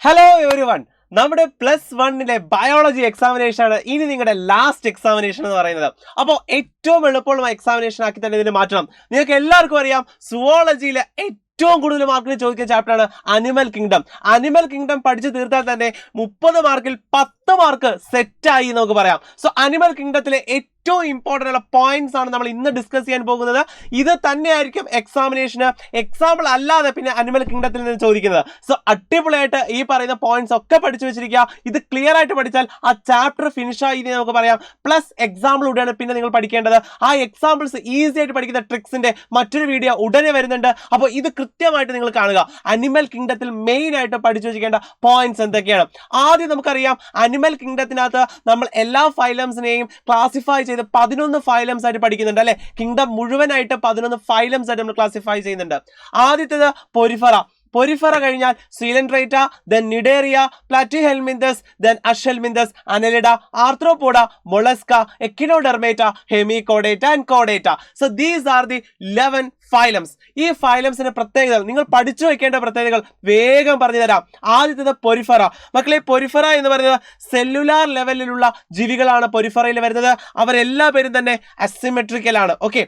Hello every one, നമ്മുടെ +1 biology examination ആണ് ഇനി നിങ്ങളുടെ ലാസ്റ്റ് എക്സാമിനേഷൻ എന്ന് പറയുന്നത്. അപ്പോൾ ഏറ്റവും എളുപ്പമുള്ള എക്സാമിനേഷൻ ആക്കി തന്നെ ഇതിന് മാറ്റണം. നിങ്ങൾക്ക് എല്ലാവർക്കും അറിയാം, സുവോളജിയിലെ ഏറ്റവും കൂടുതൽ മാർക്കിന് ചോദിക്കുന്ന ചാപ്റ്ററാണ് അനിമൽ കിങ്ഡം. അനിമൽ കിങ്ഡം പഠിച്ചു തീർത്താൽ തന്നെ 30 മാർക്കിൽ 10 മാർക്ക് സെറ്റായി നമുക്ക് പറയാം. സോ അനിമൽ കിങ്ഡത്തിലെ ഏറ്റവും ഇമ്പോർട്ടൻ്റ് ഉള്ള പോയിന്റ്സ് ആണ് നമ്മൾ ഇന്ന് ഡിസ്കസ് ചെയ്യാൻ പോകുന്നത്. ഇത് തന്നെയായിരിക്കും എക്സാമിനേഷന് എക്സാമ്പിൾ അല്ലാതെ പിന്നെ അനിമൽ കിങ്ഡത്തിൽ നിന്ന് ചോദിക്കുന്നത്. സോ അടിപൊളിയായിട്ട് ഈ പറയുന്ന പോയിന്റ്സ് ഒക്കെ പഠിച്ചു വെച്ചിരിക്കുക. ഇത് ക്ലിയർ ആയിട്ട് പഠിച്ചാൽ ആ ചാപ്റ്റർ ഫിനിഷ് ആയി നമുക്ക് പറയാം. പ്ലസ് എക്സാമ്പിൾ ഉടനെ പിന്നെ നിങ്ങൾ പഠിക്കേണ്ടത്. ആ എക്സാമ്പിൾസ് ഈസി ആയിട്ട് പഠിക്കുന്ന ട്രിക്സിന്റെ മറ്റൊരു വീഡിയോ ഉടനെ വരുന്നുണ്ട്. അപ്പോൾ ഇത് കൃത്യമായിട്ട് നിങ്ങൾ കാണുക. അനിമൽ കിങ്ഡത്തിൽ മെയിൻ ആയിട്ട് പഠിച്ചു വെച്ചിരിക്കേണ്ട പോയിന്റ്സ് എന്തൊക്കെയാണ്? ആദ്യം നമുക്കറിയാം, അനിമൽ കിങ്ഡത്തിനകത്ത് നമ്മൾ എല്ലാ ഫൈലംസിനെയും ക്ലാസിഫൈ ചെയ്ത് 11 ഫൈലംസ് ആയിട്ട് പഠിക്കുന്നുണ്ട് അല്ലെ. കിങ്ഡം മുഴുവനായിട്ട് 11 ഫൈലംസ് ആയിട്ട് നമ്മൾ ക്ലാസിഫൈ ചെയ്യുന്നുണ്ട്. ആദ്യത്തേത് പൊരിഫറ. പൊരിഫറ കഴിഞ്ഞാൽ Coelenterata, then Cnidaria, Platyhelminthes, then Aschelminthes, Annelida, Arthropoda, Mollusca, Echinodermata, Hemichordata and കോഡേറ്റ. So these are the 11 phylums. ഈ ഫൈലംസിന്റെ പ്രത്യേകതകൾ, നിങ്ങൾ പഠിച്ചു വെക്കേണ്ട പ്രത്യേകതകൾ വേഗം പറഞ്ഞു തരാം. ആദ്യത്തേത് പൊരിഫറ. മക്കളെ, പൊരിഫറ എന്ന് പറയുന്നത് സെല്ലുലാർ ലെവലിലുള്ള ജീവികളാണ് പൊരിഫറയിൽ വരുന്നത്. അവരെല്ലാ പേരും തന്നെ അസിമെട്രിക്കൽ ആണ്. ഓക്കെ,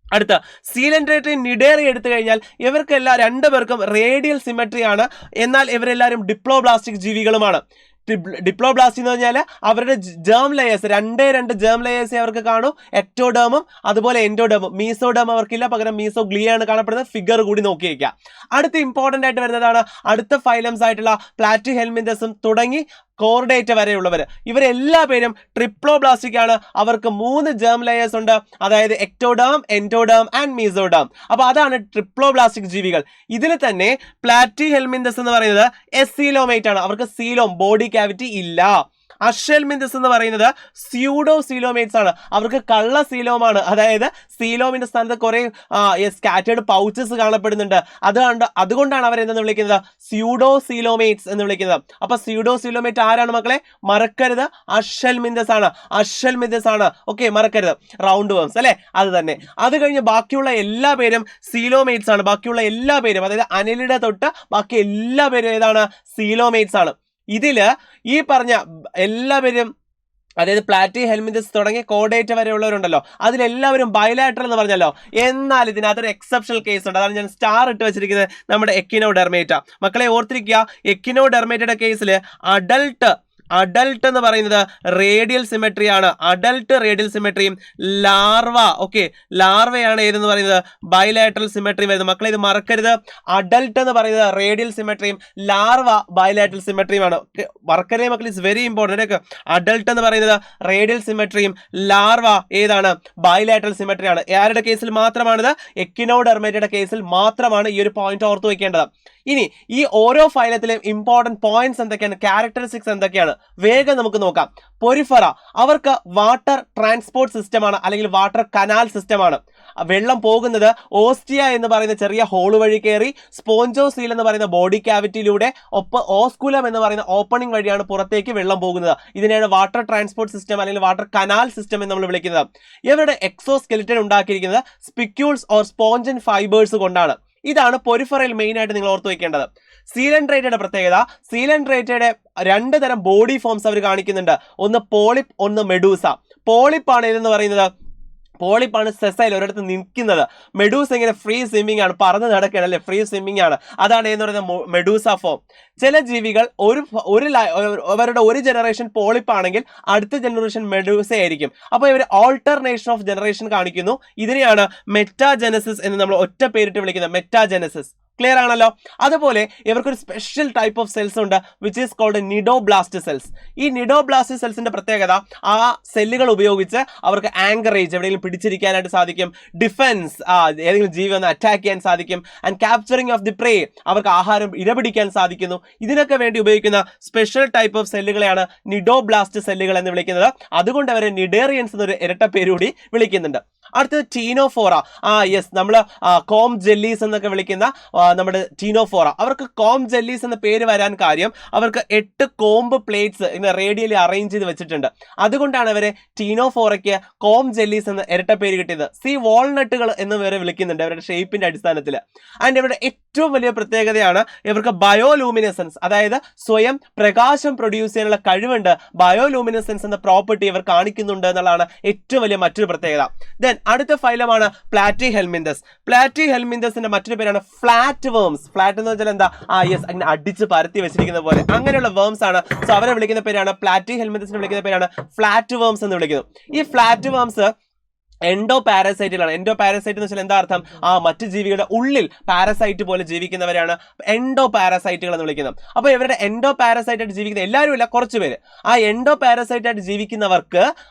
അടുത്ത സീലൻഡ്രേറ്ററി, നിഡേറിയ എടുത്തു കഴിഞ്ഞാൽ ഇവർക്കെല്ലാം രണ്ടുപേർക്കും റേഡിയൽ സിമെട്രി ആണ്. എന്നാൽ ഇവരെല്ലാവരും ഡിപ്ലോബ്ലാസ്റ്റിക് ജീവികളുമാണ്. ഡിപ്ലോബ്ലാസ്റ്റ് എന്ന് പറഞ്ഞാൽ അവരുടെ ജേം ലെയേഴ്സ്, രണ്ട് ജേം ലെയേഴ്സ് അവർക്ക് കാണും. എക്ടോഡേമും അതുപോലെ എൻഡോഡേമും. മീസോഡേം അവർക്കില്ല, പകരം മീസോഗ്ലിയ ആണ് കാണപ്പെടുന്നത്. ഫിഗർ കൂടി നോക്കി വയ്ക്കുക. അടുത്ത ഇമ്പോർട്ടൻ്റ് ആയിട്ട് വരുന്നതാണ് അടുത്ത ഫൈലംസ് ആയിട്ടുള്ള പ്ലാറ്റിഹെൽമിന്തസും തുടങ്ങി കോർഡേറ്റ വരെയുള്ളവർ. ഇവരെല്ലാ പേരും ട്രിപ്ലോബ്ലാസ്റ്റിക് ആണ്. അവർക്ക് 3 ജേം ലെയേഴ്സ് ഉണ്ട്, അതായത് എക്ടോഡേം, എൻഡോഡേം ആൻഡ് മീസോഡേം. അപ്പോൾ അതാണ് ട്രിപ്ലോബ്ലാസ്റ്റിക് ജീവികൾ. ഇതിൽ തന്നെ പ്ലാറ്റിഹെൽമിന്തസ് എന്ന് പറയുന്നത് എസീലോമേറ്റ് ആണ്. അവർക്ക് സീലോം, ബോഡി ക്യാവിറ്റി ഇല്ല. അഷെൽമിന്തസ് എന്ന് പറയുന്നത് സ്യൂഡോ സീലോമേറ്റ്സ് ആണ്. അവർക്ക് കള്ള സീലോമാണ്, അതായത് സീലോമിന്റെ സ്ഥാനത്ത് കുറെ സ്കാറ്റേർഡ് പൗച്ചസ് കാണപ്പെടുന്നുണ്ട്. അതുകൊണ്ടാണ് അവരെന്തെന്ന് വിളിക്കുന്നത്? സ്യൂഡോ സീലോമേറ്റ്സ് എന്ന് വിളിക്കുന്നത്. അപ്പൊ സ്യൂഡോ സീലോമേറ്റ് ആരാണ് മക്കളെ? മറക്കരുത്, അഷെൽമിന്തസ് ആണ്. അഷെൽമിന്തസ് ആണ്. ഓക്കെ, മറക്കരുത്. റൗണ്ട് വേംസ് അല്ലെ, അത് തന്നെ. അത് കഴിഞ്ഞ് ബാക്കിയുള്ള എല്ലാ പേരും സീലോമേറ്റ്സ് ആണ്. ബാക്കിയുള്ള എല്ലാ പേരും, അതായത് അനിലിഡ തൊട്ട് ബാക്കി എല്ലാ പേരും ഏതാണ്? സീലോമേറ്റ്സ് ആണ്. ഇതില് ഈ പറഞ്ഞ എല്ലാവരും, അതായത് പ്ലാറ്റിഹെൽമിന്തസ് തുടങ്ങി കോഡേറ്റ വരെയുള്ളവരുണ്ടല്ലോ, അതിലെല്ലാവരും ബൈലാറ്ററൽ എന്ന് പറഞ്ഞല്ലോ. എന്നാൽ ഇതിനകത്തൊരു എക്സെപ്ഷണൽ കേസ് ഉണ്ട്. അതാണ് ഞാൻ സ്റ്റാർ ഇട്ട് വെച്ചിരിക്കുന്നത്, നമ്മുടെ എക്കിനോഡെർമേറ്റ. മക്കളെ ഓർത്തിരിക്കുക, എക്കിനോഡെർമേറ്റയുടെ കേസിൽ അഡൽട്ട് എന്ന് പറയുന്നത് റേഡിയൽ സിമെട്രി ആണ്. അഡൽട്ട് റേഡിയൽ സിമെട്രിയും ലാർവ, ഓക്കെ, ലാർവയാണ് ഏതെന്ന് പറയുന്നത്? ബൈലാറ്ററൽ സിമെട്രി വരുന്നത്. മക്കളെ ഇത് മറക്കരുത്. അഡൽട്ട് എന്ന് പറയുന്നത് റേഡിയൽ സിമെട്രിയും ലാർവ ബൈലാറ്ററൽ സിമെട്രിയുമാണ്. മറക്കരുത് മക്കളെ, ഇറ്റ്സ് വെരി ഇമ്പോർട്ടൻ്റ്. അഡൽട്ട് എന്ന് പറയുന്നത് റേഡിയൽ സിമെട്രിയും ലാർവ ഏതാണ്? ബൈലാറ്ററൽ സിമെട്രി ആണ്. ആരുടെ കേസിൽ മാത്രമാണിത്? എക്കിനോഡെർമേറ്റയുടെ കേസിൽ മാത്രമാണ് ഈ ഒരു പോയിന്റ് ഓർത്ത് വെക്കേണ്ടത്. ഇനി ഈ ഓരോ ഫൈലത്തിലെയും ഇമ്പോർട്ടൻറ്റ് പോയിന്റ്സ് എന്തൊക്കെയാണ്, ക്യാരക്ടറിസ്റ്റിക്സ് എന്തൊക്കെയാണ്, വേഗം നമുക്ക് നോക്കാം. പൊരിഫറ, അവർക്ക് വാട്ടർ ട്രാൻസ്പോർട്ട് സിസ്റ്റമാണ്, അല്ലെങ്കിൽ വാട്ടർ കനാൽ സിസ്റ്റമാണ്. വെള്ളം പോകുന്നത് ഓസ്റ്റിയ എന്ന് പറയുന്ന ചെറിയ ഹോൾ വഴി കയറി സ്പോഞ്ചോസീൽ എന്ന് പറയുന്ന ബോഡി ക്യാവിറ്റിയിലൂടെ, ഓസ്കുലം എന്ന് പറയുന്ന ഓപ്പണിംഗ് വഴിയാണ് പുറത്തേക്ക് വെള്ളം പോകുന്നത്. ഇതിനെയാണ് വാട്ടർ ട്രാൻസ്പോർട്ട് സിസ്റ്റം അല്ലെങ്കിൽ വാട്ടർ കനാൽ സിസ്റ്റം എന്ന് നമ്മൾ വിളിക്കുന്നത്. ഇവരുടെ എക്സോസ്കെലിറ്റൻ ഉണ്ടാക്കിയിരിക്കുന്നത് സ്പിക്യൂൾസ് ഓർ സ്പോഞ്ചൻ ഫൈബേഴ്സ് കൊണ്ടാണ്. ഇതാണ് പൊരിഫറയിൽ മെയിൻ ആയിട്ട് നിങ്ങൾ ഓർത്ത് വെക്കേണ്ടത്. സീലൻഡ്രേറ്റയുടെ പ്രത്യേകത, സീലൻഡ്രേറ്റയുടെ 2 തരം ബോഡി ഫോംസ് അവർ കാണിക്കുന്നുണ്ട്. ഒന്ന് പോളിപ്പ്, ഒന്ന് മെഡൂസ. പോളിപ്പാണ് ഇതെന്ന് പറയുന്നത്, പോളിപ്പാണ് സെസൈൽ ഒരിടത്ത് നിൽക്കുന്നത്. മെഡൂസ ഇങ്ങനെ ഫ്രീ സ്വിമ്മിംഗ് ആണ്, പറന്ന് നടക്കുകയാണ് അല്ലെ, ഫ്രീ സ്വിമ്മിംഗ് ആണ്. അതാണ് എന്ന് പറയുന്നത് മെഡൂസ ഫോം. ചില ജീവികൾ അവരുടെ ഒരു ജനറേഷൻ പോളിപ്പാണെങ്കിൽ അടുത്ത ജനറേഷൻ മെഡൂസ ആയിരിക്കും. അപ്പോൾ ഇവർ ഓൾട്ടർനേഷൻ ഓഫ് ജനറേഷൻ കാണിക്കുന്നു. ഇതിനെയാണ് മെറ്റാജെനസിസ് എന്ന് നമ്മൾ ഒറ്റ പേരിട്ട് വിളിക്കുന്നത്, മെറ്റാജെനസിസ്. ക്ലിയർ ആണല്ലോ. അതുപോലെ ഇവർക്കൊരു സ്പെഷ്യൽ ടൈപ്പ് ഓഫ് സെൽസ് ഉണ്ട്, which is called cnidoblast cells. ഈ നിഡോബ്ലാസ്റ്റ് സെൽസിന്റെ പ്രത്യേകത, ആ സെല്ലുകൾ ഉപയോഗിച്ച് അവർക്ക് ആങ്കറേജ്, എവിടെയെങ്കിലും പിടിച്ചിരിക്കാനായിട്ട് സാധിക്കും. ഡിഫൻസ്, ഏതെങ്കിലും ജീവി ഒന്ന് അറ്റാക്ക് ചെയ്യാൻ സാധിക്കും. ആൻഡ് ക്യാപ്ചറിങ് ഓഫ് ദി പ്രേ, അവർക്ക് ആഹാരം ഇരപിടിക്കാൻ സാധിക്കുന്നു. ഇതിനൊക്കെ വേണ്ടി ഉപയോഗിക്കുന്ന സ്പെഷ്യൽ ടൈപ്പ് ഓഫ് സെല്ലുകളെയാണ് നിഡോബ്ലാസ്റ്റ് സെല്ലുകൾ എന്ന് വിളിക്കുന്നത്. അതുകൊണ്ട് അവരെ നിഡേറിയൻസ് എന്നൊരു ഇരട്ട പേരുകൂടി വിളിക്കുന്നുണ്ട്. അടുത്തത് ടീനോഫോറ. യെസ്, നമ്മൾ കോം ജെല്ലീസ് എന്നൊക്കെ വിളിക്കുന്ന നമ്മുടെ ടീനോഫോറ. അവർക്ക് കോം ജെല്ലീസ് എന്ന പേര് വരാൻ കാര്യം അവർക്ക് 8 കോംബ് പ്ലേറ്റ്സ് ഇങ്ങനെ റേഡിയലി അറേഞ്ച് ചെയ്ത് വെച്ചിട്ടുണ്ട്. അതുകൊണ്ടാണ് അവരെ ടീനോഫോറയ്ക്ക് കോം ജെല്ലീസ് എന്ന ഇരട്ട പേര് കിട്ടിയത്. സി വാൾനട്ടുകൾ എന്ന് വരെ വിളിക്കുന്നുണ്ട് അവരുടെ ഷേപ്പിന്റെ അടിസ്ഥാനത്തിൽ. ആൻഡ് ഇവരുടെ ഏറ്റവും വലിയ പ്രത്യേകതയാണ് ഇവർക്ക് ബയോലൂമിനസൻസ്, അതായത് സ്വയം പ്രകാശം പ്രൊഡ്യൂസ് ചെയ്യാനുള്ള കഴിവുണ്ട്. ബയോലൂമിനസൻസ് എന്ന പ്രോപ്പർട്ടി ഇവർ കാണിക്കുന്നുണ്ട് എന്നുള്ളതാണ് ഏറ്റവും വലിയ മറ്റൊരു പ്രത്യേകത. ദെൻ അടുത്ത ഫൈലമാണ് പ്ലാറ്റിഹെൽമിന്തസ്. പ്ലാറ്റിഹെൽമിന്തസിന്റെ മറ്റൊരു പേരാണ് ഫ്ലാറ്റ് വേംസ്. ഫ്ലാറ്റ് എന്ന് വെച്ചാൽ എന്താ? യെസ്, അങ്ങനെ അടിച്ച് പരത്തി വെച്ചിരിക്കുന്ന പോലെ അങ്ങനെയുള്ള വേംസ് ആണ്. സോ അവരെ വിളിക്കുന്ന പേരാണ് പ്ലാറ്റിഹെൽമിന്തസിനെ വിളിക്കുന്ന പേരാണ് ഫ്ലാറ്റ് വേംസ് എന്ന് വിളിക്കുന്നു. ഈ ഫ്ലാറ്റ് വേംസ് എൻഡോ പാരസൈറ്റുകളാണ്. എൻഡോ പാരസൈറ്റ് എന്ന് വെച്ചാൽ എന്താ അർത്ഥം? മറ്റു ജീവികളുടെ ഉള്ളിൽ പാരസൈറ്റ് പോലെ ജീവിക്കുന്നവരാണ് എൻഡോ പാരസൈറ്റുകൾ എന്ന് വിളിക്കുന്നത്. അപ്പോൾ ഇവരുടെ എൻഡോ പാരസൈറ്റ് ആയിട്ട് ജീവിക്കുന്ന എല്ലാവരും ഇല്ല, കുറച്ച് പേര്. ആ എൻഡോ പാരസൈറ്റ് ആയിട്ട് ജീവിക്കുന്നവർക്ക്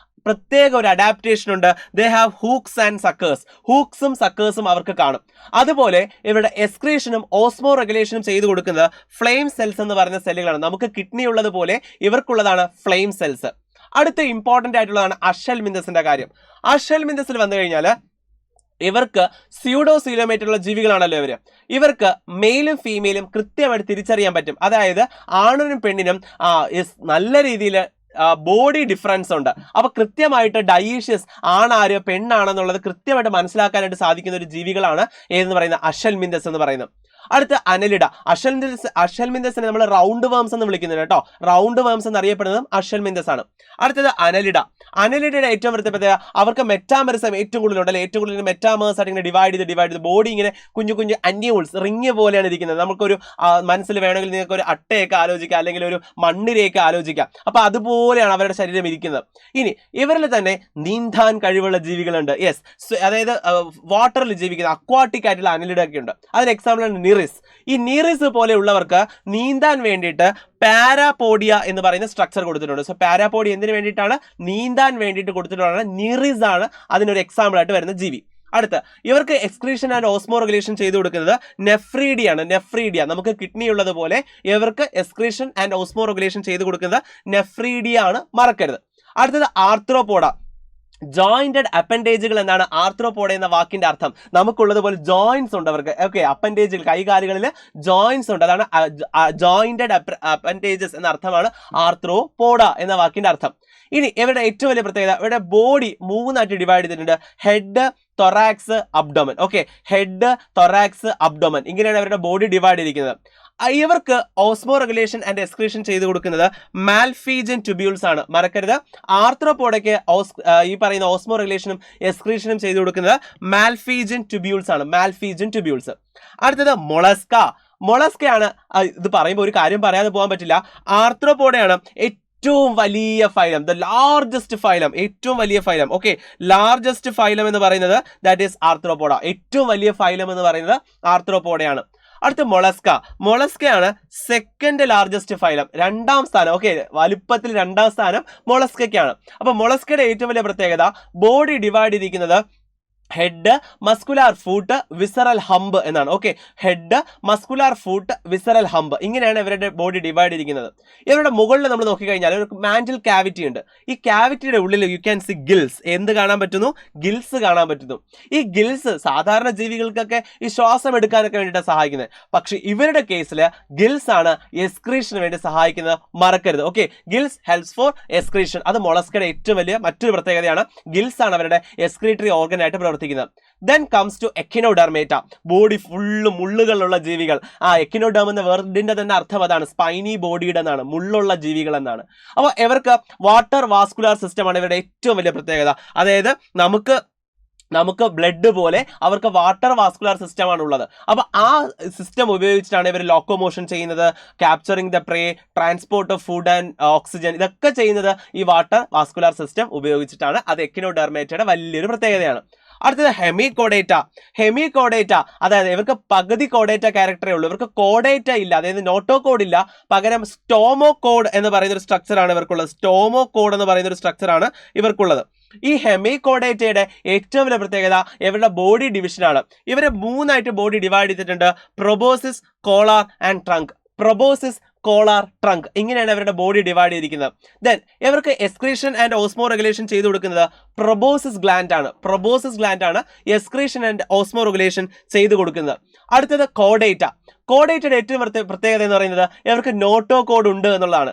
പ്രത്യേക ഒരു അഡാപ്റ്റേഷൻ ഉണ്ട്. They have hooks and suckers. ഹൂക്സും സക്കേഴ്സും അവർക്ക് കാണും. അതുപോലെ ഇവരുടെ എക്സ്ക്രീഷനും ഓസ്മോ റെഗുലേഷനും ചെയ്തു കൊടുക്കുന്നത് ഫ്ലെയിം സെൽസ് എന്ന് പറയുന്ന സെല്ലുകളാണ്. നമുക്ക് കിഡ്നി ഉള്ളതുപോലെ ഇവർക്കുള്ളതാണ് ഫ്ലെയിം സെൽസ്. അടുത്ത ഇമ്പോർട്ടന്റ് ആയിട്ടുള്ളതാണ് അഷൽമിന്തസിന്റെ കാര്യം. അഷൽമിന്തസിൽ വന്നു കഴിഞ്ഞാൽ ഇവർക്ക് സ്യൂഡോസീലോമേറ്റുള്ള ജീവികളാണല്ലോ ഇവർക്ക് മെയിലും ഫീമെയിലും കൃത്യമായിട്ട് തിരിച്ചറിയാൻ പറ്റും. അതായത് ആണിനും പെണ്ണിനും നല്ല രീതിയിൽ ബോഡി ഡിഫറൻസ് ഉണ്ട്. അപ്പൊ കൃത്യമായിട്ട് ഡയേഷ്യസ് ആണാര് പെണ്ണാണെന്നുള്ളത് കൃത്യമായിട്ട് മനസ്സിലാക്കാനായിട്ട് സാധിക്കുന്ന ഒരു ജീവികളാണ് ഏതെന്ന് പറയുന്ന അഷൽമിന്തസ് എന്ന് പറയുന്നത്. അടുത്ത അനലിഡ. അഷൽമിന്തസിനെ നമ്മൾ റൗണ്ട് വേംസ് എന്ന് വിളിക്കുന്നുണ്ട് കേട്ടോ. റൗണ്ട് വേംസ് എന്നറിയപ്പെടുന്നതും അഷൽമിന്തസ് ആണ്. അടുത്തത് അനലിഡ. അനലിഡയുടെ ഏറ്റവും പ്രത്യേകത അവർക്ക് മെറ്റാമറിസം ഏറ്റവും കൂടുതലുണ്ട്. അല്ലെ, ഏറ്റവും കൂടുതൽ മെറ്റാമേഴ്സ് ആയിട്ട് ഇങ്ങനെ ഡിവൈഡ് ചെയ്ത് ബോഡി ഇങ്ങനെ കുഞ്ഞു കുഞ്ഞു അന്യൂൾസ് റിങ് പോലെയാണ് ഇരിക്കുന്നത്. നമുക്കൊരു മനസ്സിൽ വേണമെങ്കിൽ നിങ്ങൾക്ക് ഒരു അട്ടയൊക്കെ ആലോചിക്കാം, അല്ലെങ്കിൽ ഒരു മണ്ണിരെയൊക്കെ ആലോചിക്കാം. അപ്പൊ അതുപോലെയാണ് അവരുടെ ശരീരം ഇരിക്കുന്നത്. ഇനി ഇവരിൽ തന്നെ നീന്താൻ കഴിവുള്ള ജീവികളുണ്ട്. യെസ്, അതായത് വാട്ടറിൽ ജീവിക്കുന്ന അക്വാട്ടിക് ആയിട്ടുള്ള അനലിഡ ഒക്കെ ഉണ്ട്. അതിന് എക്സാമ്പിൾ ആണ് നീറിസ്. ഈ നീറിസ് പോലെയുള്ളവർക്ക് നീന്താൻ വേണ്ടിയിട്ട് പാരാപോഡിയ എന്ന് പറയുന്ന സ്ട്രക്ചർ കൊടുത്തിട്ടുണ്ട്. സോ പാരാപോഡിയ എന്തിനു വേണ്ടിയിട്ടാണ്? നീന്താൻ വേണ്ടിയിട്ട് കൊടുത്തിട്ടുള്ളതാണ്. നീറിസ് ആണ് അതിനൊരു എക്സാമ്പിൾ ആയിട്ട് വരുന്ന ജീവി. അടുത്ത ഇവർക്ക് എക്സ്ക്രീഷൻ ആൻഡ് ഓസ്മോ റെഗുലേഷൻ ചെയ്തു കൊടുക്കുന്നത് നെഫ്രീഡിയാണ്. നെഫ്രീഡിയ, നമുക്ക് കിഡ്നി ഉള്ളതുപോലെ ഇവർക്ക് എക്സ്ക്രീഷൻ ആൻഡ് ഓസ്മോ റെഗുലേഷൻ ചെയ്തു കൊടുക്കുന്നത് നെഫ്രീഡിയ ആണ്, മറക്കരുത്. അടുത്തത് ആർത്രോപോഡ. ജോയിന്റഡ് അപ്പൻഡേജുകൾ എന്നാണ് ആർത്രോപോഡ എന്ന വാക്കിന്റെ അർത്ഥം. നമുക്കുള്ളതുപോലെ ജോയിന്റ്സ് ഉണ്ട് അവർക്ക്. ഓക്കെ, അപ്പൻഡേജുകൾ, കൈകാലുകളിൽ ജോയിന്റ്സ് ഉണ്ട്. അതാണ് ജോയിന്റഡ് അപ്പൻഡേജസ് എന്ന അർത്ഥമാണ് ആർത്രോപോഡ എന്ന വാക്കിന്റെ അർത്ഥം. ഇനി ഇവരുടെ ഏറ്റവും വലിയ പ്രത്യേകത ഇവരുടെ ബോഡി 3ആയിട്ട് ഡിവൈഡ് ചെയ്തിട്ടുണ്ട്. Head, thorax, abdomen. Okay, head, thorax, abdomen, ഇങ്ങനെയാണ് അവരുടെ ബോഡി ഡിവൈഡ് ചെയ്തിരിക്കുന്നത്. ഇവർക്ക് ഓസ്മോ റെഗുലേഷൻ ആൻഡ് എക്സ്ക്രീഷൻ ചെയ്തു കൊടുക്കുന്നത് മാൽഫീജൻ ട്യൂബ്യൂൾസ് ആണ്, മറക്കരുത്. ആർത്രോപോഡയ്ക്ക് ഈ പറയുന്ന ഓസ്മോ റെഗുലേഷനും എക്സ്ക്രീഷനും ചെയ്തു കൊടുക്കുന്നത് മാൽഫീജൻ ട്യൂബ്യൂൾസ് ആണ്, മാൽഫീജൻ ട്യൂബ്യൂൾസ്. അടുത്തത് മൊളസ്ക. മൊളസ്കയാണ്. ഇത് പറയുമ്പോൾ ഒരു കാര്യം പറയാതെ പോകാൻ പറ്റില്ല. ആർത്രോപോഡയാണ് ഏറ്റവും വലിയ ഫൈലം, ദ ലാർജസ്റ്റ് ഫൈലം, ഏറ്റവും വലിയ ഫൈലം. ഓക്കെ, ലാർജസ്റ്റ് ഫൈലം എന്ന് പറയുന്നത് ദാറ്റ് ഈസ് ആർത്രോപോഡ. ഏറ്റവും വലിയ ഫൈലം എന്ന് പറയുന്നത് ആർത്രോപോഡയാണ്. അടുത്ത മൊളസ്ക. മൊളസ്കയാണ് സെക്കൻഡ് ലാർജസ്റ്റ് ഫൈലം, 2ാം സ്ഥാനം. ഓക്കെ, വലുപ്പത്തിൽ 2ാം സ്ഥാനം മൊളസ്കയ്ക്കാണ്. അപ്പൊ മൊളസ്കയുടെ ഏറ്റവും വലിയ പ്രത്യേകത ബോഡി ഡിവൈഡ് ചെയ്തിരിക്കുന്നത് head, muscular foot, visceral hump എന്നാണ്. Okay, head, muscular foot, visceral hump, ഇങ്ങനെയാണ് ഇവരുടെ ബോഡി ഡിവൈഡ് ചെയ്തിരിക്കുന്നത്. ഇവരുടെ മുകളിൽ നമ്മൾ നോക്കിക്കഴിഞ്ഞാൽ ഒരു മാന്റിൽ കാവിറ്റി ഉണ്ട്. ഈ കാവിറ്റിയുടെ ഉള്ളിൽ യു ക്യാൻ സി ഗിൽസ്. എന്ത് കാണാൻ പറ്റുന്നു? ഗിൽസ് കാണാൻ പറ്റുന്നു. ഈ ഗിൽസ് സാധാരണ ജീവികൾക്കൊക്കെ ഈ ശ്വാസം എടുക്കാനൊക്കെ വേണ്ടിയിട്ട് സഹായിക്കുന്നത്. പക്ഷെ ഇവരുടെ കേസിൽ ഗിൽസ് ആണ് എക്സ്ക്രീഷന് വേണ്ടി സഹായിക്കുന്നത്, മറക്കരുത്. Okay, gills helps for excretion. അത് മൊളസ്കയുടെ ഏറ്റവും വലിയ മറ്റൊരു പ്രത്യേകതയാണ്. ഗിൽസ് ആണ് അവരുടെ എക്സ്ക്രീറ്ററി ഓർഗൻ ആയിട്ട് പ്രവർത്തിക്കുന്നത്. Then comes to echinodermata. Body full മുള്ളുകളുള്ള ജീവികൾ. എക്കിനോഡെർം എന്ന വേർഡിന്റെ തന്നെ അർത്ഥം അതാണ്, സ്പൈനി ബോഡിയുടെ എന്നാണ്, മുള്ളുള്ള ജീവികൾ എന്നാണ്. അപ്പോൾ ഇവർക്ക് വാട്ടർ വാസ്കുലാർ സിസ്റ്റമാണ് ഇവരുടെ ഏറ്റവും വലിയ പ്രത്യേകത. അതായത് നമുക്ക് ബ്ലഡ് പോലെ അവർക്ക് വാട്ടർ വാസ്കുലാർ സിസ്റ്റമാണ് ഉള്ളത്. അപ്പൊ ആ സിസ്റ്റം ഉപയോഗിച്ചിട്ടാണ് ഇവർ ലോക്കോമോഷൻ ചെയ്യുന്നത്, capturing the pray, transport of food and oxygen, ഇതൊക്കെ ചെയ്യുന്നത് ഈ വാട്ടർ വാസ്കുലാർ സിസ്റ്റം ഉപയോഗിച്ചിട്ടാണ്. അത് എക്കിനോഡെർമേറ്റയുടെ വലിയൊരു പ്രത്യേകതയാണ്. അടുത്തത് ഹെമികോഡേറ്റ. ഹെമികോഡേറ്റ അതായത് ഇവർക്ക് പകുതി കോഡേറ്റ ക്യാരക്ടറേ ഉള്ളൂ. ഇവർക്ക് കോഡേറ്റ ഇല്ല, അതായത് നോട്ടോകോഡ് ഇല്ല, പകരം സ്റ്റോമോകോഡ് എന്ന് പറയുന്ന ഒരു സ്ട്രക്ചറാണ് ഇവർക്കുള്ളത്. സ്റ്റോമോകോഡ് എന്ന് പറയുന്ന ഒരു സ്ട്രക്ചറാണ് ഇവർക്കുള്ളത്. ഈ ഹെമികോഡേറ്റയുടെ ഏറ്റവും വലിയ പ്രത്യേകത ഇവരുടെ ബോഡി ഡിവിഷനാണ്. ഇവരെ 3ആയിട്ട് ബോഡി ഡിവൈഡ് ചെയ്തിട്ടുണ്ട്: proboscis, collar and trunk. Proboscis collar, trunk, ഇങ്ങനെയാണ് ഇവരുടെ ബോഡി ഡിവൈഡ് ചെയ്തിരിക്കുന്നത്. ദെൻ ഇവർക്ക് എക്സ്ക്രീഷൻ ആൻഡ് ഓസ്മോ റെഗുലേഷൻ ചെയ്തു കൊടുക്കുന്നത് പ്രൊബോസിസ് ഗ്ലാൻഡ് ആണ് എക്സ്ക്രീഷൻ ആൻഡ് ഓസ്മോ റെഗുലേഷൻ ചെയ്തു കൊടുക്കുന്നത്. അടുത്തത് കോഡേറ്റ. കോഡേറ്റയുടെ ഏറ്റവും പ്രത്യേകത എന്ന് പറയുന്നത് ഇവർക്ക് നോട്ടോ കോഡ് ഉണ്ട് എന്നുള്ളതാണ്.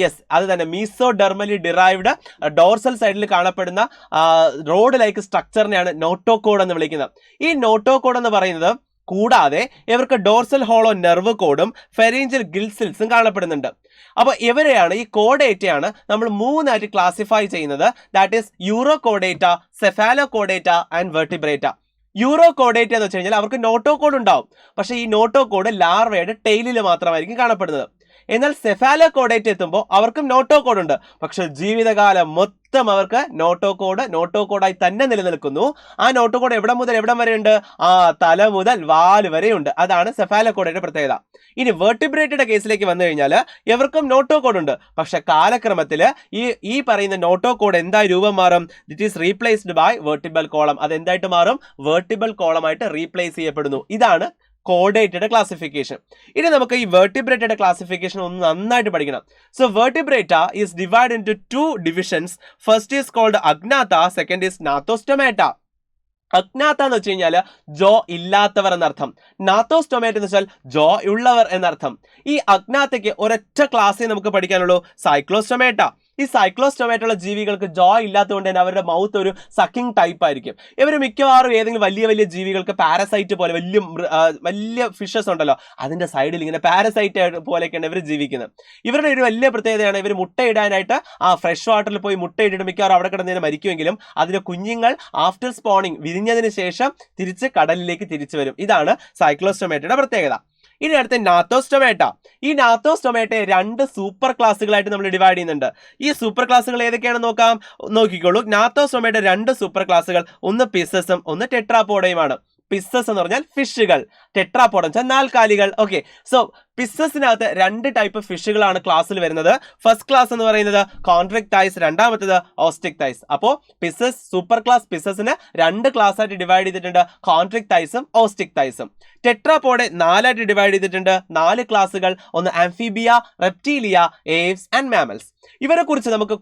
യെസ്, അത് തന്നെ. മീസോഡെർമലി ഡിറൈവ്ഡ് ഡോർസൽ സൈഡിൽ കാണപ്പെടുന്ന റോഡ് ലൈക്ക് സ്ട്രക്ചറിനെയാണ് നോട്ടോ കോഡ് എന്ന് വിളിക്കുന്നത്. ഈ നോട്ടോ കോഡ് എന്ന് പറയുന്നത് കൂടാതെ ഇവർക്ക് ഡോർസൽ ഹോളോ നെർവ് കോഡും ഫെറിഞ്ചൽ ഗിൽസിൽസും കാണപ്പെടുന്നുണ്ട്. അപ്പോൾ ഇവരെയാണ്, ഈ കോഡേറ്റയാണ് നമ്മൾ 3 ആയിട്ട് ക്ലാസിഫൈ ചെയ്യുന്നത്. That is urochordata, cephalochordata and vertebrata. Urochordata എന്ന് വെച്ച് കഴിഞ്ഞാൽ അവർക്ക് നോട്ടോ കോഡ് ഉണ്ടാവും, പക്ഷേ ഈ നോട്ടോ കോഡ് ലാർവയുടെ ടെയിലിൽ മാത്രമായിരിക്കും കാണപ്പെടുന്നത്. എന്നാൽ സെഫാലോ കോഡേറ്റ് എത്തുമ്പോൾ അവർക്കും നോട്ടോ കോഡ് ഉണ്ട്, പക്ഷെ ജീവിതകാലം മൊത്തം അവർക്ക് നോട്ടോ കോഡായി തന്നെ നിലനിൽക്കുന്നു. ആ നോട്ടോ കോഡ് എവിടെ മുതൽ എവിടം വരെ ഉണ്ട്? തല മുതൽ വാല് വരെ ഉണ്ട്. അതാണ് സെഫാലോ കോഡയുടെ പ്രത്യേകത. ഇനി വെർട്ടിബ്രേറ്റയുടെ കേസിലേക്ക് വന്നു കഴിഞ്ഞാൽ ഇവർക്കും നോട്ടോ കോഡ് ഉണ്ട്, പക്ഷെ കാലക്രമത്തിൽ ഈ പറയുന്ന നോട്ടോ കോഡ് എന്തായി രൂപം മാറും? It is replaced by vertebral column. അത് എന്തായിട്ട് മാറും? വെർട്ടിബൽ കോളമായിട്ട് റീപ്ലേസ് ചെയ്യപ്പെടുന്നു. ഇതാണ് കോഡേറ്റയുടെ ക്ലാസിഫിക്കേഷൻ. ഇനി നമുക്ക് ഈ വെർട്ടിബ്രേറ്റയുടെ ക്ലാസിഫിക്കേഷൻ ഒന്ന് നന്നായിട്ട് പഠിക്കണം. So vertebrata is divide into 2 divisions. First is called Agnatha, second is Gnathostomata. Agnatha എന്ന് വെച്ച് കഴിഞ്ഞാൽ ജോ ഇല്ലാത്തവർ എന്നർത്ഥം. നാത്തോസ്റ്റൊമാറ്റ എന്ന് വെച്ചാൽ ജോ ഉള്ളവർ എന്നർത്ഥം. ഈ അഗ്നാത്തയ്ക്ക് ഒരൊറ്റ ക്ലാസ്സിൽ നമുക്ക് പഠിക്കാനുള്ളൂ, സൈക്ലോസ്റ്റൊമാറ്റ. ഈ സൈക്ലോസ്റ്റൊമാറ്റുള്ള ജീവികൾക്ക് ജോ ഇല്ലാത്തതുകൊണ്ട് തന്നെ അവരുടെ മൗത്ത് ഒരു സക്കിംഗ് ടൈപ്പ് ആയിരിക്കും. ഇവർ മിക്കവാറും ഏതെങ്കിലും വലിയ ജീവികൾക്ക് പാരസൈറ്റ് പോലെ വലിയ ഫിഷസ് ഉണ്ടല്ലോ, അതിന്റെ സൈഡിൽ ഇങ്ങനെ പാരസൈറ്റ് പോലെയൊക്കെയാണ് ഇവർ ജീവിക്കുന്നത്. ഇവരുടെ ഒരു വലിയ പ്രത്യേകതയാണ് ഇവർ മുട്ടയിടാനായിട്ട് ഫ്രഷ് വാട്ടറിൽ പോയി മുട്ടയിട്ടിട്ട് മിക്കവാറും അവിടെ കിടന്നതിന് മരിക്കുമെങ്കിലും അതിന്റെ കുഞ്ഞുങ്ങൾ ആഫ്റ്റർ സ്പോണിങ് വിരിഞ്ഞതിന് ശേഷം തിരിച്ച് കടലിലേക്ക് തിരിച്ചു വരും. ഇതാണ് സൈക്ലോസ്റ്റൊമാറ്റയുടെ പ്രത്യേകത. ഇനി അടുത്ത നാത്തോസ്റ്റൊമാറ്റ. ഈ നാത്തോസ്റ്റൊമാറ്റയെ 2 സൂപ്പർ ക്ലാസ്സുകളായിട്ട് നമ്മൾ ഡിവൈഡ് ചെയ്യുന്നുണ്ട്. ഈ സൂപ്പർ ക്ലാസ്സുകൾ ഏതൊക്കെയാണെന്ന് നോക്കിക്കോളൂ. നാത്തോസ്റ്റൊമാറ്റ 2 സൂപ്പർ ക്ലാസ്സുകൾ, ഒന്ന് പിസസും ഒന്ന് ടെട്രാപോഡയുമാണ്. പിസസ് എന്ന് പറഞ്ഞാൽ ഫിഷുകൾ, ടെട്രാപോഡ് എന്ന് വെച്ചാൽ നാൽക്കാലികൾ. ഓക്കെ, സോ പിസസിനകത്ത് 2 ടൈപ്പ് ഫിഷുകളാണ് ക്ലാസ്സിൽ വരുന്നത്. ഫസ്റ്റ് ക്ലാസ് എന്ന് പറയുന്നത് കോൺട്രിക്ടൈസ്, രണ്ടാമത്തേത് ഓസ്റ്റിക്ടൈസ്. അപ്പോൾ പിസസ്, സൂപ്പർ ക്ലാസ് പിസസിന് 2 ക്ലാസ് ആയിട്ട് ഡിവൈഡ് ചെയ്തിട്ടുണ്ട്, കോൺട്രിക്ടൈസും ഓസ്റ്റിക്ടൈസും. ടെട്രാപോഡ് 4 ആയിട്ട് ഡിവൈഡ് ചെയ്തിട്ടുണ്ട്, 4 ക്ലാസ്സുകൾ, ഒന്ന് Amphibia, Reptilia, Aves and mammals. ഇവരെ കുറിച്ച് നമുക്ക്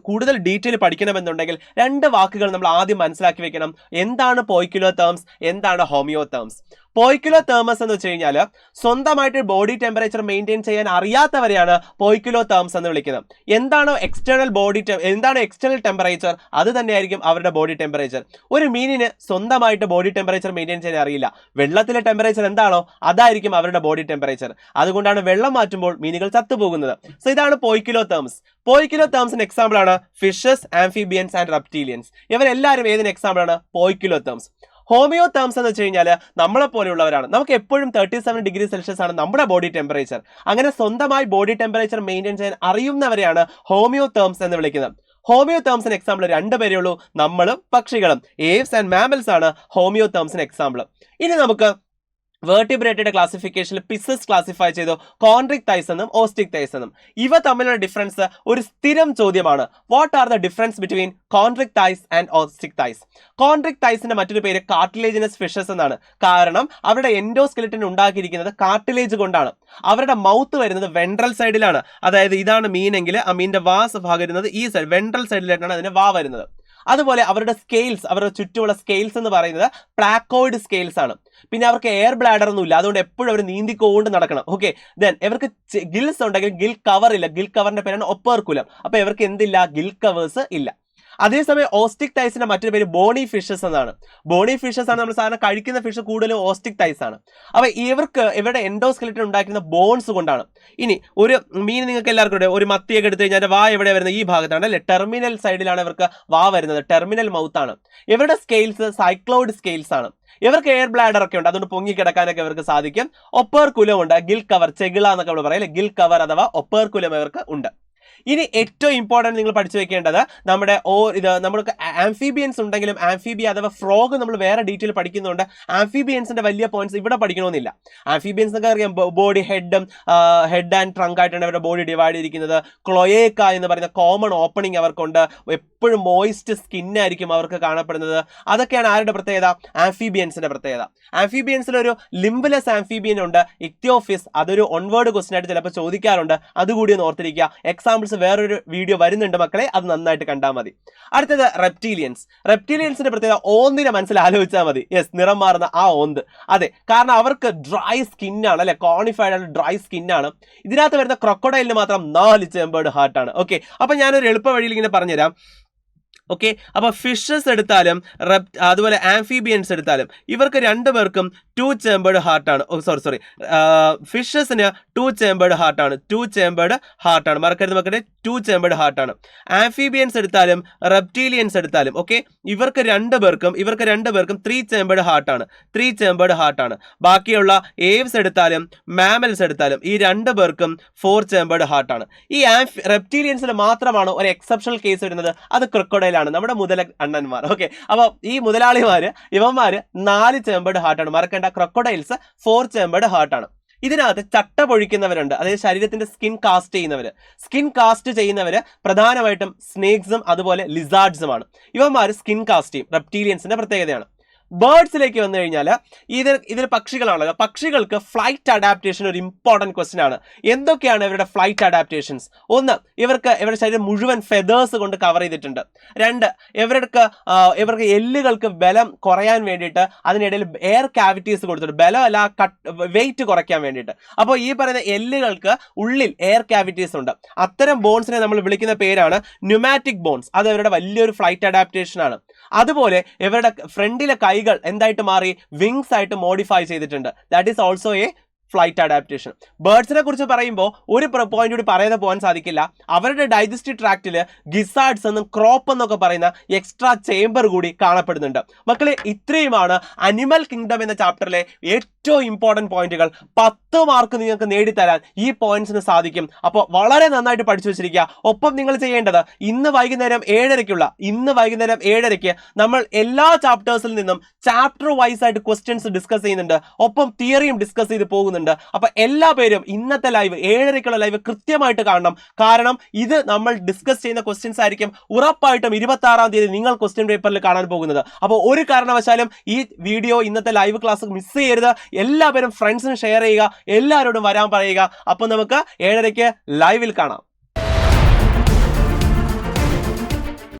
കൂടുതൽ ഡീറ്റെയിൽ പഠിക്കണമെന്നുണ്ടെങ്കിൽ 2 വാക്കുകൾ നമ്മൾ ആദ്യം മനസ്സിലാക്കി വെക്കണം. എന്താണ് പോയ്ക്കിലോതേർമ്സ്, എന്താണ് ഹോമിയോതേർമ്സ്. പോയ്ക്കിലോതേർമസ് എന്ന് വെച്ച് കഴിഞ്ഞാൽ സ്വന്തമായിട്ട് ബോഡി ടെമ്പറേച്ചർ മെയിൻറ്റെയിൻ ചെയ്യാൻ അറിയാത്തവരെയാണ് പോയ്ക്കിലോതേർമ്സ് എന്ന് വിളിക്കുന്നത്. എന്താണോ എക്സ്റ്റേണൽ ടെമ്പറേച്ചർ അത് തന്നെയായിരിക്കും അവരുടെ ബോഡി ടെമ്പറേച്ചർ. ഒരു മീനിന് സ്വന്തമായിട്ട് ബോഡി ടെമ്പറേച്ചർ മെയിൻറ്റെയിൻ ചെയ്യാൻ അറിയില്ല. വെള്ളത്തിലെ ടെമ്പറേച്ചർ എന്താണോ അതായിരിക്കും അവരുടെ ബോഡി ടെമ്പറേച്ചർ. അതുകൊണ്ടാണ് വെള്ളം മാറ്റുമ്പോൾ മീനുകൾ ചത്തുപോകുന്നത്. സോ ഇതാണ് പോയ്ക്കിലോതേർമ്സ്. പോയ്ക്കിലോതേർമ്സിന് എക്സാമ്പിൾ ആണ് ഫിഷസ്, ആംഫിബിയൻസ് ആൻഡ് റെപ്റ്റീലിയൻസ്. ഇവരെല്ലാവരും ഏതിന് എക്സാമ്പിൾ ആണ്? പോയ്ക്കിലോതേർമ്സ്. ഹോമിയോതേർമ്സ് എന്ന് വെച്ച് കഴിഞ്ഞാൽ നമ്മളെ പോലെയുള്ളവരാണ്. നമുക്ക് എപ്പോഴും 37 ഡിഗ്രി സെൽഷ്യസ് ആണ് നമ്മുടെ ബോഡി ടെമ്പറേച്ചർ. അങ്ങനെ സ്വന്തമായി ബോഡി ടെമ്പറേച്ചർ മെയിൻറ്റെയിൻ ചെയ്യാൻ അറിയുന്നവരെയാണ് ഹോമിയോതേർമ്സ് എന്ന് വിളിക്കുന്നത്. ഹോമിയോതേർമ്സിന് എക്സാമ്പിൾ 2 പേരേ ഉള്ളൂ, നമ്മളും പക്ഷികളും. ഏവ്സ് ആൻഡ് മാമൽസ് ആണ് ഹോമിയോതേർമ്സിന് എക്സാമ്പിൾ. ഇനി നമുക്ക് വെർട്ടിബ്രേറ്റയുടെ ക്ലാസിഫിക്കേഷനിൽ പിസസ് ക്ലാസിഫൈ ചെയ്തു, കോൺട്രിക്ടൈസ് എന്നും ഓസ്റ്റിക്ടൈസ് എന്നും. ഇവ തമ്മിലുള്ള ഡിഫറൻസ് ഒരു സ്ഥിരം ചോദ്യമാണ്. What are the difference between chondrichthyes and osteichthyes? കോൺട്രിക്ടൈസിന്റെ മറ്റൊരു പേര് കാർട്ടിലേജിനസ് ഫിഷസ് എന്നാണ്. കാരണം അവരുടെ എൻഡോസ്കെലിറ്റൻ ഉണ്ടാക്കിയിരിക്കുന്നത് കാർട്ടിലേജ് കൊണ്ടാണ്. അവരുടെ മൗത്ത് വരുന്നത് വെൻട്രൽ സൈഡിലാണ്. അതായത് ഇതാണ് മീനെങ്കിൽ ആ മീനിന്റെ ഭാഗം വരുന്നത് ഈ സൈഡ്, വെൻട്രൽ സൈഡിലായിട്ടാണ് അതിന്റെ വരുന്നത്. അതുപോലെ അവരുടെ സ്കെയിൽസ്, അവരുടെ ചുറ്റുമുള്ള സ്കെയിൽസ് എന്ന് പറയുന്നത് പ്ലാക്കോയിഡ് സ്കെയിൽസ് ആണ്. പിന്നെ അവർക്ക് എയർ ബ്ലാഡർ ഒന്നും ഇല്ല, അതുകൊണ്ട് എപ്പോഴും അവർ നീന്തിക്കൊണ്ട് നടക്കണം. ഓക്കെ, ദെൻ ഇവർക്ക് ഗിൽസ് ഉണ്ടെങ്കിൽ ഗിൽ കവർ ഇല്ല. ഗിൽ കവറിന്റെ പേരാണ് ഒപ്പേർക്കുലം. അപ്പൊ ഇവർക്ക് എന്തില്ല? ഗിൽ കവേഴ്സ് ഇല്ല. അതേസമയം ഓസ്റ്റിക്ടൈസിന്റെ മറ്റൊരു പേര് ബോണി ഫിഷസ് എന്നാണ്. ബോണി ഫിഷസ് ആണ് നമ്മൾ സാധാരണ കഴിക്കുന്ന ഫിഷ് കൂടുതലും ഓസ്റ്റിക്ടൈസ് ആണ്. അപ്പൊ ഇവരുടെ എൻഡോസ്കെലിറ്റൻ ഉണ്ടാക്കുന്ന ബോൺസ് കൊണ്ടാണ്. ഇനി ഒരു മീൻ നിങ്ങൾക്ക് എല്ലാവർക്കും ഒരു മത്തിയൊക്കെ എടുത്തു കഴിഞ്ഞാൽ വാ എവിടെ വരുന്നത്? ഈ ഭാഗത്താണ് അല്ലെ, ടെർമിനൽ സൈഡിലാണ് ഇവർക്ക് വാ വരുന്നത്, ടെർമിനൽ മൗത്ത് ആണ്. ഇവരുടെ സ്കെയിൽസ് സൈക്ലോയിഡ് സ്കെയിൽസ് ആണ്. ഇവർക്ക് എയർ ബ്ലാഡർ ഒക്കെ ഉണ്ട്, അതുകൊണ്ട് പൊങ്ങി കിടക്കാനൊക്കെ ഇവർക്ക് സാധിക്കും. ഒപ്പേർക്കുലം ഉണ്ട്, ഗിൽ കവർ, ചെകിള എന്നൊക്കെ നമ്മൾ പറയും, ഗിൽ കവർ അഥവാ ഒപ്പേർക്കുലം ഇവർക്ക് ഉണ്ട്. ഇനി ഏറ്റവും ഇമ്പോർട്ടൻറ്റ് നിങ്ങൾ പഠിച്ചു വെക്കേണ്ടത് നമ്മുടെ നമുക്ക് ആംഫീബിയൻസ് ഉണ്ടെങ്കിലും ആംഫീബിയ അഥവാ ഫ്രോഗ് നമ്മൾ വേറെ ഡീറ്റെയിൽ പഠിക്കുന്നുണ്ട്. ആംഫീബിയൻസിന്റെ വലിയ പോയിന്റ്സ് ഇവിടെ പഠിക്കണമെന്നില്ല. ആംഫീബിയൻസ് ഒക്കെ അറിയാം, ബോഡി ഹെഡ് ആൻഡ് ട്രങ്ക് ആയിട്ടാണ് അവരുടെ ബോഡി ഡിവൈഡ് ചെയ്തിരിക്കുന്നത്. ക്ലോയേക്ക എന്ന് പറയുന്ന കോമൺ ഓപ്പണിംഗ് അവർക്കുണ്ട്. എപ്പോഴും മോയിസ്റ്റ് സ്കിന്നായിരിക്കും അവർക്ക് കാണപ്പെടുന്നത്. അതൊക്കെയാണ് ആരുടെ പ്രത്യേകത? ആംഫീബിയൻസിന്റെ പ്രത്യേകത. ആംഫീബിയൻസിൽ ഒരു ലിംബലെസ് ആംഫീബിയൻ ഉണ്ട്, ഇക്തിയോഫിസ്. അതൊരു ഓൺവേർഡ് ക്വസ്റ്റൻ ആയിട്ട് ചിലപ്പോൾ ചോദിക്കാറുണ്ട്, അതുകൂടി ഒന്ന് ഓർത്തിരിക്കുക. എക്സാമ്പിൾസ് വേറൊരു വീഡിയോ വരുന്നുണ്ട് മക്കളെ, അത് നന്നായിട്ട് കണ്ടാൽ മതി. അടുത്തത് റെപ്റ്റീലിയൻസ്. റെപ്റ്റീലിയൻസിന്റെ പ്രത്യേകത ഓന്തിനെ മനസ്സിൽ ആലോചിച്ചാൽ മതി. യെസ്, നിറം മാറുന്ന ആ ഓന്ത്. അതെ, കാരണം അവർക്ക് ഡ്രൈ സ്കിന്നാണ് അല്ലെ, കോണിഫൈഡ് ആണ്, ഡ്രൈ സ്കിന്നാണ്. ഇതിനകത്ത് വരുന്ന ക്രൊക്കഡൈലിന് മാത്രം 4 ചേമ്പേർഡ് ഹാർട്ടാണ്. ഓക്കെ, അപ്പൊ ഞാനൊരു എളുപ്പ വഴിയിൽ ഇങ്ങനെ പറഞ്ഞുതരാം. ഓക്കെ, അപ്പോൾ ഫിഷസ് എടുത്താലും അതുപോലെ ആംഫീബിയൻസ് എടുത്താലും ഇവർക്ക് രണ്ടുപേർക്കും 2 ചേമ്പേർഡ് ഹാർട്ടാണ്. സോറി ഫിഷസിന് 2 ചേമ്പേർഡ് ഹാർട്ടാണ്. 2 ചേമ്പേർഡ് ഹാർട്ടാണ്, മറക്കരുത് മക്കളെ, 2 ചേമ്പേർഡ് ഹാർട്ടാണ്. ആംഫീബിയൻസ് എടുത്താലും റെപ്റ്റീലിയൻസ് എടുത്താലും ഓക്കെ, ഇവർക്ക് രണ്ടുപേർക്കും 3 ചേമ്പേർഡ് ഹാർട്ടാണ്. 3 ചേമ്പേർഡ് ഹാർട്ടാണ്. ബാക്കിയുള്ള ഏവ്സ് എടുത്താലും മാമൽസ് എടുത്താലും ഈ രണ്ടുപേർക്കും 4 ചേമ്പേർഡ് ഹാർട്ടാണ്. ഈ റെപ്റ്റീലിയൻസിൽ മാത്രമാണ് ഒരു എക്സെപ്ഷണൽ കേസ് വരുന്നത്, അത് ക്രൊക്കഡൈൽ, നമ്മുടെ മുതല അണ്ണന്മാർ. ഓക്കെ, അപ്പൊ ഈ മുതലാളിമാര് ഇവന്മാര് 4 ചേമ്പേർഡ് ഹാർട്ടാണ്. മറക്കേണ്ട, ക്രൊക്കഡൈൽസ് 4 ചേമ്പേർഡ് ഹാർട്ടാണ്. ഇതിനകത്ത് ചട്ട പൊഴിക്കുന്നവരുണ്ട്, അതായത് ശരീരത്തിന്റെ സ്കിൻ കാസ്റ്റ് ചെയ്യുന്നവര് പ്രധാനമായിട്ടും സ്നേക്സും അതുപോലെ ലിസാർഡ്സുമാണ്. ഇവന്മാര് സ്കിൻ കാസ്റ്റ് ചെയ്യും. റെപ്റ്റീലിയൻസിന്റെ പ്രത്യേകതയാണ്. ബേർഡ്സിലേക്ക് വന്നു കഴിഞ്ഞാൽ ഇതിൽ പക്ഷികളാണല്ലോ. പക്ഷികൾക്ക് ഫ്ലൈറ്റ് അഡാപ്റ്റേഷൻ ഒരു ഇമ്പോർട്ടൻറ്റ് ക്വസ്റ്റ്യൻ ആണ്. എന്തൊക്കെയാണ് ഇവരുടെ ഫ്ലൈറ്റ് അഡാപ്റ്റേഷൻസ്? ഒന്ന്, ഇവരുടെ ശരീരം മുഴുവൻ ഫെതേഴ്സ് കൊണ്ട് കവർ ചെയ്തിട്ടുണ്ട്. 2, ഇവർക്ക് എല്ലുകൾക്ക് ബലം കുറയാൻ വേണ്ടിയിട്ട് അതിനിടയിൽ എയർ കാവിറ്റീസ് കൊടുത്തിട്ടുണ്ട്, ബലം അല്ല വെയിറ്റ് കുറയ്ക്കാൻ വേണ്ടിയിട്ട്. അപ്പോൾ ഈ പറയുന്ന എല്ലുകൾക്ക് ഉള്ളിൽ എയർ കാവിറ്റീസ് ഉണ്ട്. അത്തരം ബോൺസിനെ നമ്മൾ വിളിക്കുന്ന പേരാണ് ന്യൂമാറ്റിക് ബോൺസ്. അത് ഇവരുടെ വലിയൊരു ഫ്ലൈറ്റ് അഡാപ്റ്റേഷൻ ആണ്. അതുപോലെ ഇവരുടെ ഫ്രണ്ടിലെ കൈകൾ എന്തായിട്ട് മാറി? വിങ്സ് ആയിട്ട് മോഡിഫൈ ചെയ്തിട്ടുണ്ട്. That is also a flight adaptation. ബേർഡ്സിനെ കുറിച്ച് പറയുമ്പോൾ ഒരു പോയിന്റ് കൂടി പറയാതെ പോകാൻ സാധിക്കില്ല. അവരുടെ ഡൈജസ്റ്റീവ് ട്രാക്റ്റിൽ ഗിസാർഡ്സ് എന്നും ക്രോപ്പ് എന്നൊക്കെ പറയുന്ന എക്സ്ട്രാ ചേംബർ കൂടി കാണപ്പെടുന്നുണ്ട്. മക്കളെ, ഇത്രയുമാണ് അനിമൽ കിങ്ഡം എന്ന ചാപ്റ്ററിലെ ഏറ്റവും ഇമ്പോർട്ടൻറ്റ് പോയിന്റുകൾ. 10 മാർക്ക് നിങ്ങൾക്ക് നേടിത്തരാൻ ഈ പോയിന്റ്സിന് സാധിക്കും. അപ്പോൾ വളരെ നന്നായിട്ട് പഠിച്ചു വെച്ചിരിക്കുക. ഒപ്പം നിങ്ങൾ ചെയ്യേണ്ടത് ഇന്ന് വൈകുന്നേരം 7:30 നമ്മൾ എല്ലാ ചാപ്റ്റേഴ്സിൽ നിന്നും ചാപ്റ്റർ വൈസ് ആയിട്ട് ക്വസ്റ്റ്യൻസ് ഡിസ്കസ് ചെയ്യുന്നുണ്ട്. ഒപ്പം തിയറിയും ഡിസ്കസ് ചെയ്ത് പോകുന്നുണ്ട്. അപ്പൊ എല്ലാ പേരും ഇന്നത്തെ ലൈവ് 7:30 ലൈവ് കൃത്യമായിട്ട് കാണണം. കാരണം ഇത് നമ്മൾ ഡിസ്കസ് ചെയ്യുന്ന ക്വസ്റ്റ്യൻസ് ആയിരിക്കും ഉറപ്പായിട്ടും 26-ാം തീയതി നിങ്ങൾ ക്വസ്റ്റ്യൻ പേപ്പറിൽ കാണാൻ പോകുന്നത്. അപ്പോൾ ഒരു കാരണവശാലും ഈ വീഡിയോ, ഇന്നത്തെ ലൈവ് ക്ലാസ് മിസ് ചെയ്യരുത്. എല്ലാവരും ഫ്രണ്ട്സിന് ഷെയർ ചെയ്യുക, എല്ലാവരോടും വരാൻ പറയുക. അപ്പോൾ നമുക്ക് 7:30 ലൈവിൽ കാണാം.